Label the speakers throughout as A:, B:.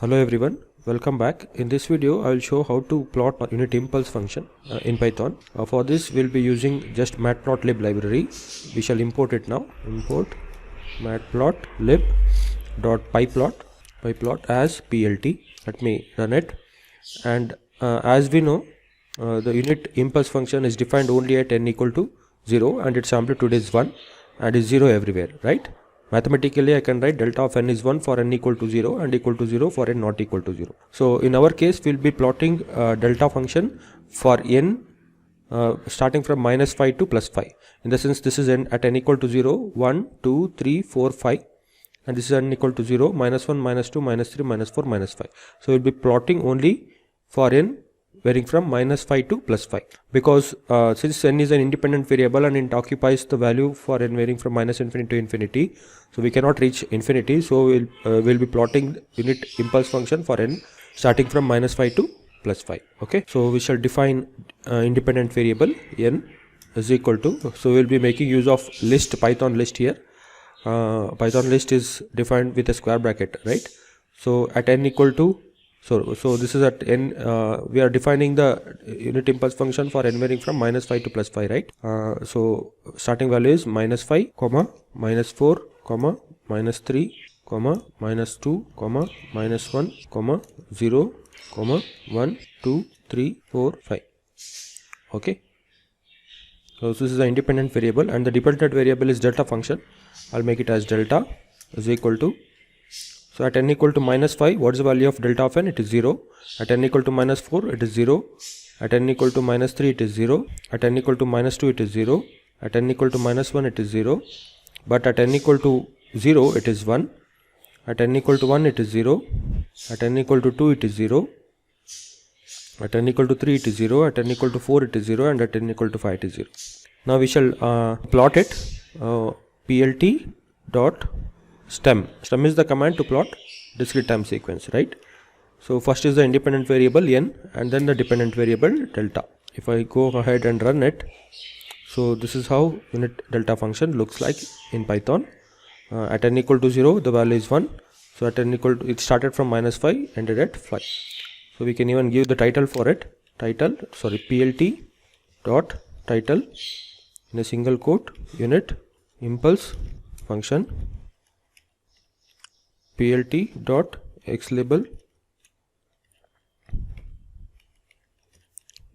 A: Hello everyone, welcome back. In this video I will show how to plot a unit impulse function in Python. For this we'll be using just Matplotlib library. We shall import it now. Import matplotlib.pyplot as plt. Let me run it. And as we know, the unit impulse function is defined only at n equal to 0 and its amplitude is 1 and is 0 everywhere, right? Mathematically I can write delta of n is 1 for n equal to 0 and equal to 0 for n not equal to 0. So in our case we'll be plotting delta function for n starting from minus 5 to plus 5. In the sense this is n at n equal to 0, 1, 2, 3, 4, 5, and this is n equal to 0, minus 1, minus 2, minus 3, minus 4, minus 5. So we'll be plotting only for n varying from minus 5 to plus 5, because since n is an independent variable and it occupies the value for n varying from minus infinity to infinity, so we cannot reach infinity. So we'll be plotting unit impulse function for n starting from minus 5 to plus 5. Okay, so we shall define independent variable n is equal to, so we'll be making use of list, Python list here. Python list is defined with a square bracket, right? So at n equal to, so this is at n, we are defining the unit impulse function for n varying from minus 5 to plus 5, right? So starting value is minus 5, comma, minus 4, comma, minus 3, comma, minus 2, comma, minus 1, comma, 0, comma, 1, 2, 3, 4, 5. Okay. So this is the independent variable and the dependent variable is delta function. I'll make it as delta is equal to, so at n equal to minus 5, what is the value of delta of n? It is 0. At n equal to minus 4, it is 0. At n equal to minus 3, it is 0. At n equal to minus 2, it is 0. At n equal to minus 1, it is 0. But at n equal to 0, it is 1. At n equal to 1, it is 0. At n equal to 2, it is 0. At n equal to 3, it is 0. At n equal to 4, it is 0. And at n equal to 5, it is 0. Now we shall plot it. Plt dot stem. Stem is the command to plot discrete time sequence, right? So first is the independent variable n and then the dependent variable delta. If I go ahead and run it, so this is how unit delta function looks like in Python. At n equal to 0, the value is 1. So at n equal to, it started from minus 5, ended at 5. So we can even give the title for it. Plt dot title in a single quote, unit impulse function plt dot x label,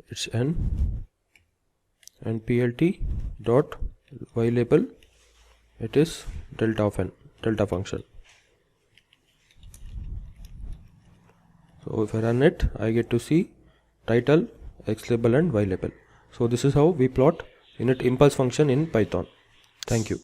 A: it's n, and plt dot y label, it is delta of n, delta function. So if I run it, I get to see title, x label and y label. So this is how we plot unit impulse function in Python. Thank you.